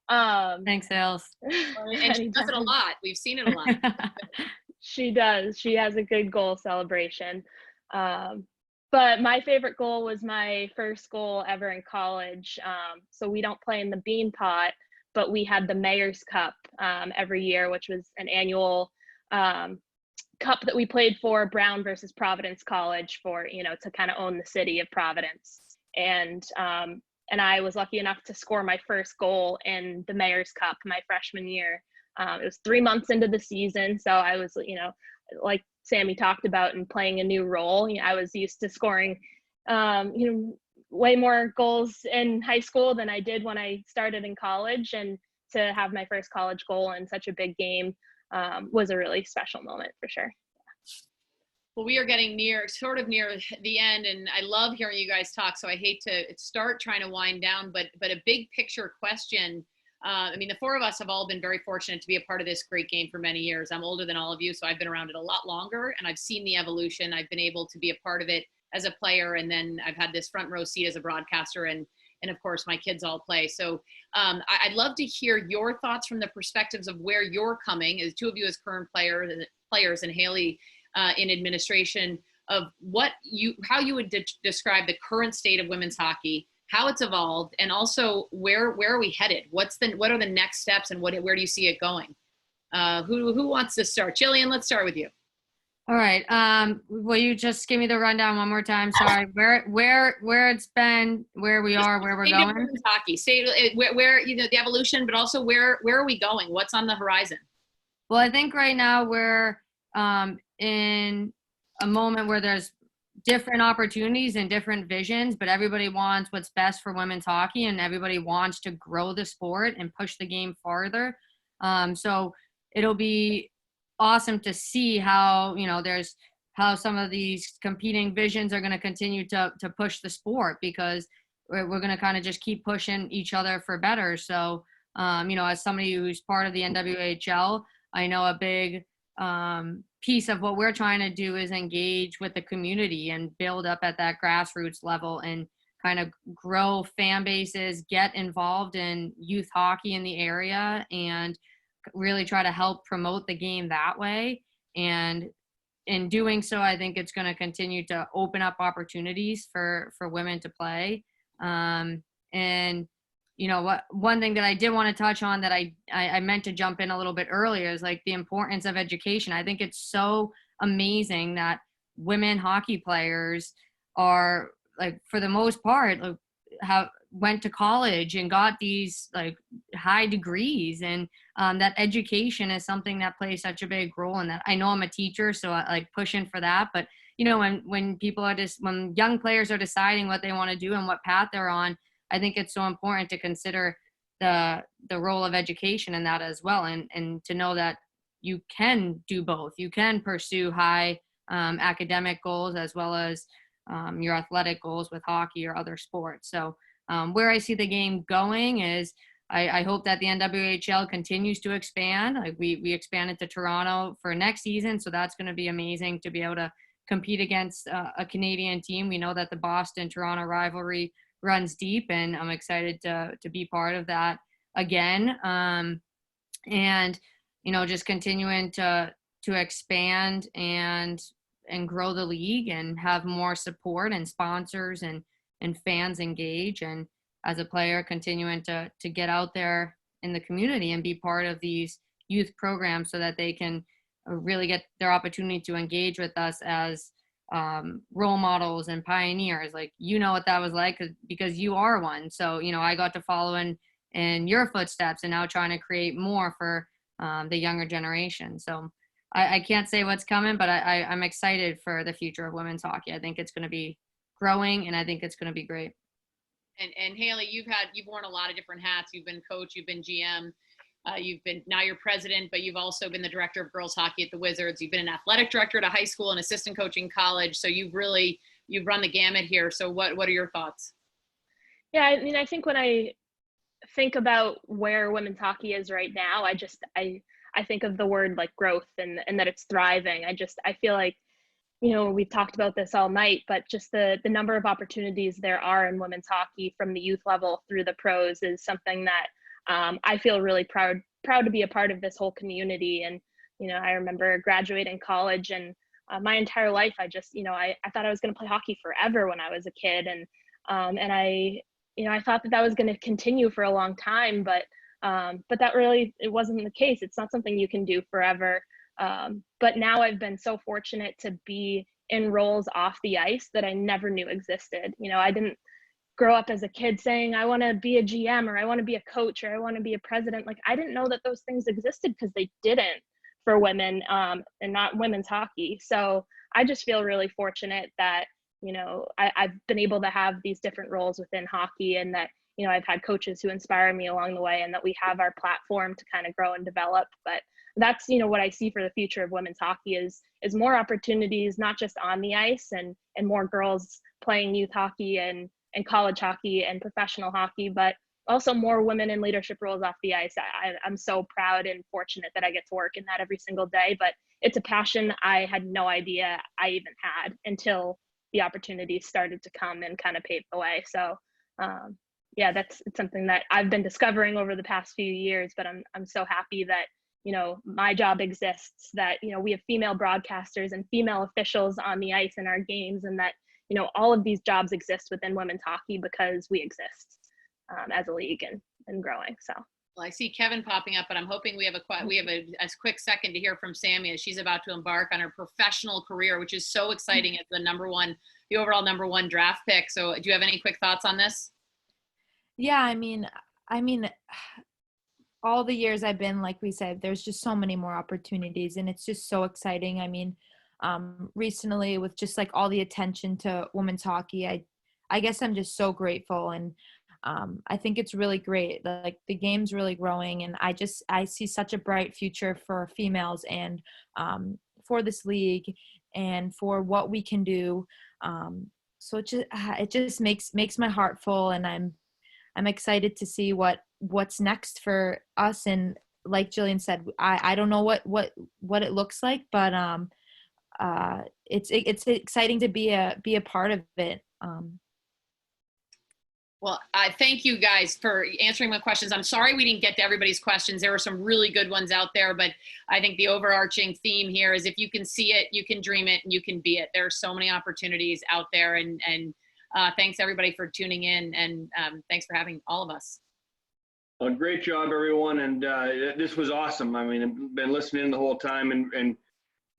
Thanks, Hales. And she does it a lot. We've seen it a lot. She does. She has a good goal celebration. But my favorite goal was my first goal ever in college. So we don't play in the Bean Pot, but we had the Mayor's Cup every year, which was an annual cup that we played for Brown versus Providence College for, to kind of own the city of Providence. And I was lucky enough to score my first goal in the Mayor's Cup my freshman year. It was 3 months into the season, so I was, like Sammy talked about, and playing a new role. I was used to scoring, way more goals in high school than I did when I started in college, and to have my first college goal in such a big game was a really special moment for sure. Well, we are getting sort of near the end, and I love hearing you guys talk, so I hate to start trying to wind down, but a big picture question. I mean, the four of us have all been very fortunate to be a part of this great game for many years. I'm older than all of you, so I've been around it a lot longer, and I've seen the evolution. I've been able to be a part of it as a player, and then I've had this front row seat as a broadcaster, and of course my kids all play. So I'd love to hear your thoughts from the perspectives of where you're coming, as two of you as current players, and Hayley in administration, of how you would describe the current state of women's hockey, how it's evolved, and also where are we headed? What are the next steps, and where do you see it going? Who wants to start? Jillian, let's start with you. All right. Will you just give me the rundown one more time? Sorry. Where it's been, where we are, where we're going? Women's hockey. Where the evolution, but also where are we going? What's on the horizon? Well, I think right now we're in a moment where there's different opportunities and different visions, but everybody wants what's best for women's hockey, and everybody wants to grow the sport and push the game farther. So it'll be awesome to see how some of these competing visions are going to continue to push the sport, because we're going to kind of just keep pushing each other for better. So as somebody who's part of the NWHL, I know a big piece of what we're trying to do is engage with the community and build up at that grassroots level, and kind of grow fan bases, get involved in youth hockey in the area, and really try to help promote the game that way. And in doing so, I think it's going to continue to open up opportunities for women to play. And you know what, one thing that I did want to touch on that I meant to jump in a little bit earlier is like the importance of education. I think it's so amazing that women hockey players are, like, for the most part, like, went to college and got these like high degrees, and that education is something that plays such a big role in that. I know I'm a teacher, so I like pushing for that, but you know, when people are just, when young players are deciding what they want to do and what path they're on, I think it's so important to consider the role of education in that as well, and to know that you can do both. You can pursue high academic goals as well as your athletic goals with hockey or other sports. So where I see the game going is I hope that the NWHL continues to expand. Like we expanded to Toronto for next season, so that's going to be amazing to be able to compete against a Canadian team. We know that the Boston-Toronto rivalry runs deep, and I'm excited to be part of that again. And you know, just continuing to expand and grow the league and have more support and sponsors and fans engage, and as a player continuing to get out there in the community and be part of these youth programs so that they can really get their opportunity to engage with us as role models and pioneers. Like, you know what that was like because you are one. So, you know, I got to follow in your footsteps and now trying to create more for the younger generation. So I can't say what's coming, but I'm excited for the future of women's hockey. I think it's going to be growing, and I think it's going to be great. And Hayley, you've worn a lot of different hats. You've been coach, you've been GM, now you're president, but you've also been the director of girls hockey at the Wizards. You've been an athletic director at a high school and assistant coach in college. So you've run the gamut here. So what are your thoughts? Yeah, I mean, I think when I think about where women's hockey is right now, I think of the word like growth and that it's thriving. I feel like, you know, we've talked about this all night, but just the number of opportunities there are in women's hockey from the youth level through the pros is something that I feel really proud to be a part of this whole community. And, you know, I remember graduating college, and my entire life, I thought I was going to play hockey forever when I was a kid. And I thought that was going to continue for a long time, but that really, it wasn't the case. It's not something you can do forever. But now I've been so fortunate to be in roles off the ice that I never knew existed. You know, I didn't grow up as a kid saying, I want to be a GM, or I want to be a coach, or I want to be a president. Like, I didn't know that those things existed because they didn't for women, and not women's hockey. So I just feel really fortunate that, you know, I've been able to have these different roles within hockey, and that, you know, I've had coaches who inspire me along the way, and that we have our platform to kind of grow and develop. But that's, you know, what I see for the future of women's hockey is more opportunities, not just on the ice, and more girls playing youth hockey and college hockey and professional hockey, but also more women in leadership roles off the ice. I'm so proud and fortunate that I get to work in that every single day, but it's a passion I had no idea I even had until the opportunities started to come and kind of pave the way. So yeah, it's something that I've been discovering over the past few years, but I'm so happy that, you know, my job exists, that, you know, we have female broadcasters and female officials on the ice in our games, and that, you know, all of these jobs exist within women's hockey because we exist as a league and growing. So. Well, I see Kevin popping up, but I'm hoping we have a quick second to hear from Sammy as she's about to embark on her professional career, which is so exciting as the overall number one draft pick. So do you have any quick thoughts on this? Yeah, I mean, all the years I've been, like we said, there's just so many more opportunities, and it's just so exciting. I mean, recently with just like all the attention to women's hockey, I guess I'm just so grateful, and I think it's really great. Like, the game's really growing, and I see such a bright future for females, and for this league, and for what we can do. So it just makes my heart full, and I'm excited to see what's next for us. And like Jillian said, I don't know what it looks like, but it's exciting to be a part of it. Well, I thank you guys for answering my questions. I'm sorry we didn't get to everybody's questions. There were some really good ones out there, but I think the overarching theme here is if you can see it, you can dream it, and you can be it. There are so many opportunities out there, and thanks everybody for tuning in, and thanks for having all of us. Well, great job, everyone, and this was awesome. I mean, I've been listening the whole time, and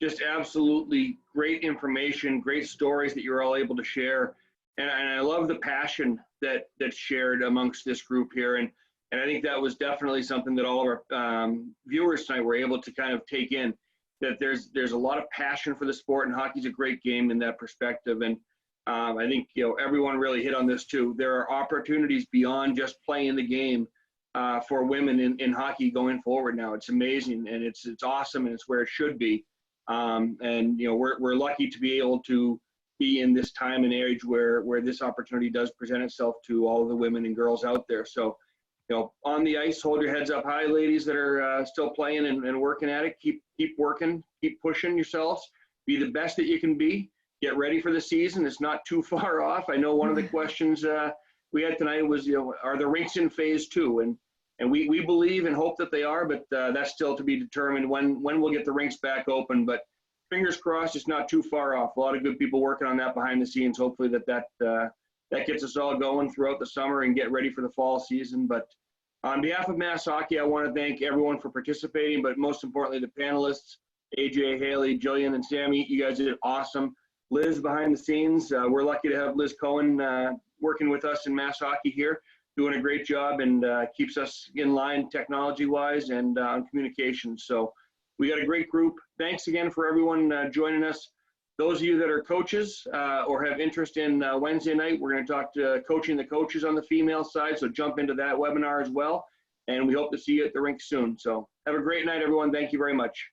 just absolutely great information, great stories that you're all able to share. And I love the passion that's shared amongst this group here. And I think that was definitely something that all of our viewers tonight were able to kind of take in, that there's a lot of passion for the sport, and hockey's a great game in that perspective. And I think, everyone really hit on this too. There are opportunities beyond just playing the game for women in hockey going forward now. It's amazing, and it's awesome, and it's where it should be. We're lucky to be able to be in this time and age where this opportunity does present itself to all of the women and girls out there. So, on the ice, hold your heads up high, ladies that are still playing and working at it. Keep working, keep pushing yourselves. Be the best that you can be. Get ready for the season. It's not too far off. I know one of the questions we had tonight was, are the rinks in phase 2? And we believe and hope that they are, but that's still to be determined when we'll get the rinks back open. But fingers crossed, it's not too far off. A lot of good people working on that behind the scenes. Hopefully that gets us all going throughout the summer and get ready for the fall season. But on behalf of Mass Hockey, I want to thank everyone for participating, but most importantly, the panelists, AJ, Hayley, Jillian, and Sammy. You guys did awesome. Liz behind the scenes. We're lucky to have Liz Cohen working with us in Mass Hockey here, doing a great job, and keeps us in line technology-wise and on communications. So we got a great group. Thanks again for everyone joining us. Those of you that are coaches or have interest in Wednesday night, we're going to talk to coaching the coaches on the female side, so jump into that webinar as well. And we hope to see you at the rink soon. So have a great night, everyone. Thank you very much.